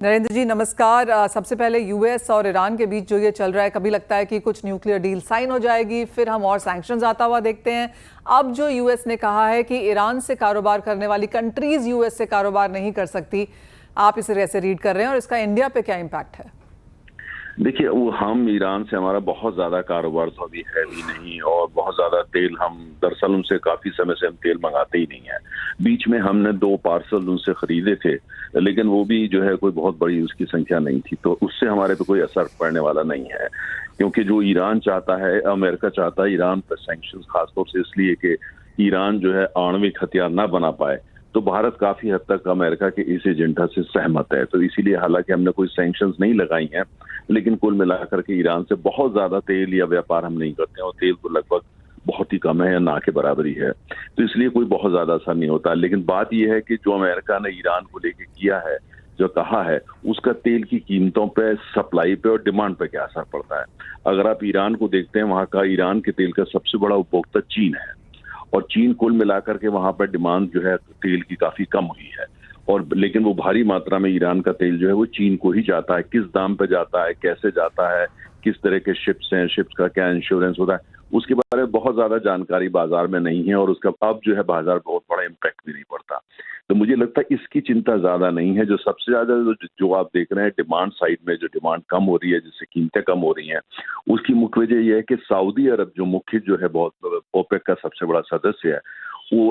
नरेंद्र जी नमस्कार। सबसे पहले यूएस और ईरान के बीच जो ये चल रहा है, कभी लगता है कि कुछ न्यूक्लियर डील साइन हो जाएगी, फिर हम और सैंक्शंस आता हुआ देखते हैं। अब जो यूएस ने कहा है कि ईरान से कारोबार करने वाली कंट्रीज यूएस से कारोबार नहीं कर सकती, आप इसे कैसे रीड कर रहे हैं और इसका इंडिया पे क्या इम्पैक्ट है? देखिए, वो हम ईरान से हमारा बहुत ज्यादा कारोबार तो अभी है भी नहीं, और बहुत ज्यादा तेल हम दरअसल उनसे काफी समय से हम तेल मंगाते ही नहीं है। बीच में हमने 2 पार्सल उनसे खरीदे थे, लेकिन वो भी जो है कोई बहुत बड़ी उसकी संख्या नहीं थी, तो उससे हमारे पे कोई असर पड़ने वाला नहीं है। क्योंकि जो ईरान चाहता है, अमेरिका चाहता है ईरान पर सैंक्शंस, खासतौर से इसलिए कि ईरान जो है आणविक हथियार ना बना पाए, तो भारत काफी हद तक अमेरिका के इस एजेंडा से सहमत है। तो इसीलिए हालांकि हमने कोई सैंक्शंस नहीं लगाई हैं, लेकिन कुल मिलाकर के ईरान से बहुत ज्यादा तेल या व्यापार हम नहीं करते हैं, और तेल तो लगभग बहुत ही कम है या ना के बराबरी है, तो इसलिए कोई बहुत ज्यादा असर नहीं होता। लेकिन बात यह है कि जो अमेरिका ने ईरान को लेके किया है, जो कहा है, उसका तेल की कीमतों पे, सप्लाई पे और डिमांड पे क्या असर पड़ता है। अगर आप ईरान को देखते हैं, वहां का ईरान के तेल का सबसे बड़ा उपभोक्ता चीन है, और चीन कुल मिलाकर के वहां पर डिमांड जो है तेल की काफी कम हुई है, और लेकिन वो भारी मात्रा में ईरान का तेल जो है वो चीन को ही जाता है। किस दाम पे जाता है, कैसे जाता है, किस तरह के शिप्स हैं, शिप्स का क्या इंश्योरेंस होता है, उसके बारे में बहुत ज्यादा जानकारी बाजार में नहीं है, और उसका अब जो है बाजार बहुत बड़ा इम्पैक्ट भी नहीं पड़ता। तो मुझे लगता है इसकी चिंता ज्यादा नहीं है। जो सबसे ज्यादा जो आप देख रहे हैं डिमांड साइड में, जो डिमांड कम हो रही है, जिससे कीमतें कम हो रही हैं, उसकी मुख्य वजह यह है कि सऊदी अरब जो मुख्य जो है बहुत ओपेक का सबसे बड़ा सदस्य है, वो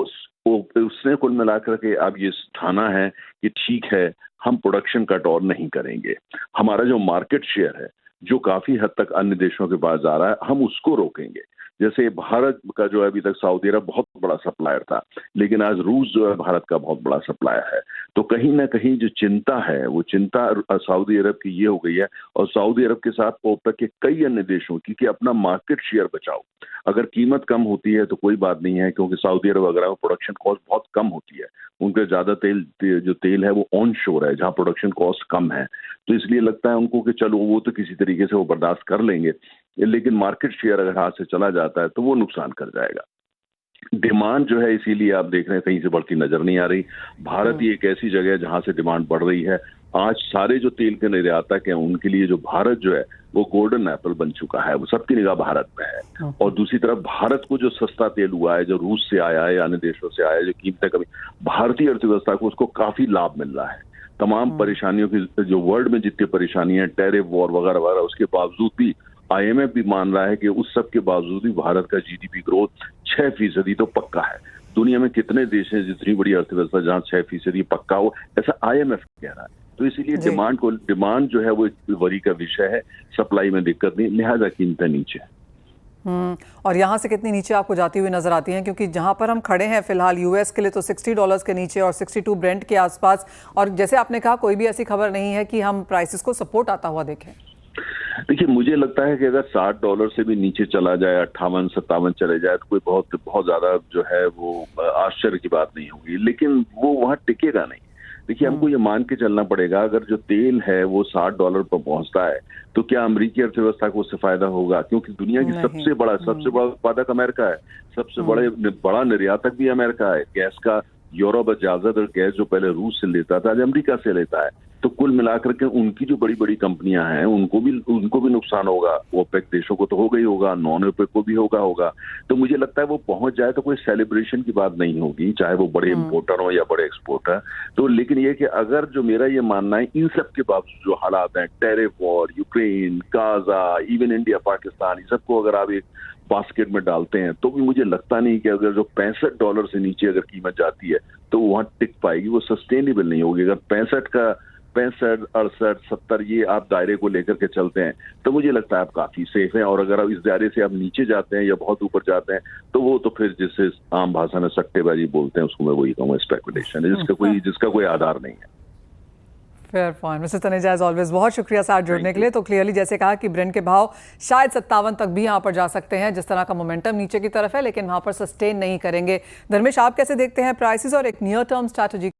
उसने कुल मिलाकर के अब ये ठाना है कि ठीक है, हम प्रोडक्शन कट और नहीं करेंगे। हमारा जो मार्केट शेयर है, जो काफी हद तक अन्य देशों के पास जा रहा है, हम उसको रोकेंगे। जैसे भारत का जो है अभी तक सऊदी अरब बहुत बड़ा सप्लायर था, लेकिन आज रूस जो है भारत का बहुत बड़ा सप्लायर है। तो कहीं ना कहीं जो चिंता है, वो चिंता सऊदी अरब की ये हो गई है, और सऊदी अरब के साथ ओपेक के कई अन्य देशों की, कि अपना मार्केट शेयर बचाओ। अगर कीमत कम होती है तो कोई बात नहीं है, क्योंकि सऊदी अरब अगर प्रोडक्शन कॉस्ट बहुत कम होती है, उनका ज्यादा जो तेल है वो ऑन शोर है, जहां प्रोडक्शन कॉस्ट कम है, तो इसलिए लगता है उनको कि चलो वो तो किसी तरीके से वो बर्दाश्त कर लेंगे। लेकिन मार्केट शेयर अगर हाथ से चला जाता है तो वो नुकसान कर जाएगा। डिमांड जो है, इसीलिए आप देख रहे हैं कहीं से बढ़ती नजर नहीं आ रही। भारत ही एक ऐसी जगह है जहां से डिमांड बढ़ रही है। आज सारे जो तेल के निर्यातक हैं, उनके लिए जो भारत जो है वो गोल्डन एप्पल बन चुका है, वो सबकी निगाह भारत में है। और दूसरी तरफ भारत को जो सस्ता तेल हुआ है, जो रूस से आया है, अन्य देशों से आया है, जो कीमतें कमी, भारतीय अर्थव्यवस्था को उसको काफी लाभ मिल रहा है। तमाम परेशानियों की, जो वर्ल्ड में जितनी परेशानियां, टैरिफ वॉर वगैरह वगैरह, उसके बावजूद भी आईएमएफ भी मान रहा है कि उस सब के बावजूद भी भारत का जीडीपी ग्रोथ 6% तो पक्का है। दुनिया में कितने देश हैं जितनी बड़ी अर्थव्यवस्था जहां 6% पक्का हो, ऐसा आईएमएफ कह रहा है। तो इसीलिए डिमांड जो है वो वरी का विषय है, सप्लाई में दिक्कत नहीं, लिहाजा कीमतें नीचे है। और यहाँ से कितनी नीचे आपको जाती हुई नजर आती हैं? क्योंकि जहाँ पर हम खड़े हैं फिलहाल यूएस के लिए तो $60 के नीचे और 62 ब्रेंट के आसपास, और जैसे आपने कहा कोई भी ऐसी खबर नहीं है कि हम प्राइसेस को सपोर्ट आता हुआ देखें। देखिए, मुझे लगता है कि अगर $60 से भी नीचे चला जाए, 58-57 चले जाए, तो कोई बहुत ज्यादा जो है वो आश्चर्य की बात नहीं होगी, लेकिन वो वहां टिकेगा नहीं। देखिए, हमको ये मान के चलना पड़ेगा, अगर जो तेल है वो $60 पर पहुंचता है, तो क्या अमेरिकी अर्थव्यवस्था को उससे फायदा होगा? क्योंकि दुनिया की सबसे बड़ा उत्पादक अमेरिका है, सबसे बड़ा निर्यातक भी अमेरिका है। गैस का यूरोप ज्यादातर गैस जो पहले रूस से लेता था, आज अमेरिका से लेता है। तो कुल मिलाकर के उनकी जो बड़ी बड़ी कंपनियां हैं, उनको भी नुकसान होगा। ओपेक देशों को तो होगा ही होगा, नॉन ओपेक को भी होगा। तो मुझे लगता है वो पहुंच जाए तो कोई सेलिब्रेशन की बात नहीं होगी, चाहे वो बड़े इंपोर्टर हो या बड़े एक्सपोर्टर। तो लेकिन ये कि अगर जो मेरा ये मानना है, इन सब के बावजूद जो हालात हैं, tariff war, Ukraine, Gaza, even India Pakistan, ये सबको अगर आप एक बास्केट में डालते हैं, तो भी मुझे लगता नहीं कि अगर जो $65 से नीचे अगर कीमत जाती है तो वहां टिक पाएगी, वो सस्टेनेबल नहीं होगी। अगर 65, 68, 70 ये आप दायरे को लेकर के चलते हैं, तो मुझे लगता है आप काफी सेफ हैं। और अगर आप इस दायरे से आप नीचे जाते हैं या बहुत ऊपर जाते हैं, तो वो तो फिर जिससे आम भाषा में सट्टेबाजी बोलते हैं, उसको मैं वही कहूँगा, स्पेकुलेशन है, जिसका कोई आधार नहीं है। Fair point mister Taneja, as always बहुत शुक्रिया साथ जुड़ने के लिए। तो क्लियरली जैसे कहा कि ब्रेंट के भाव शायद 57 तक भी यहाँ पर जा सकते हैं, जिस तरह का मोमेंटम नीचे की तरफ है, लेकिन वहाँ पर सस्टेन नहीं करेंगे। धर्मेश, आप कैसे देखते हैं प्राइसेस और एक नियर टर्म स्ट्रैटेजी?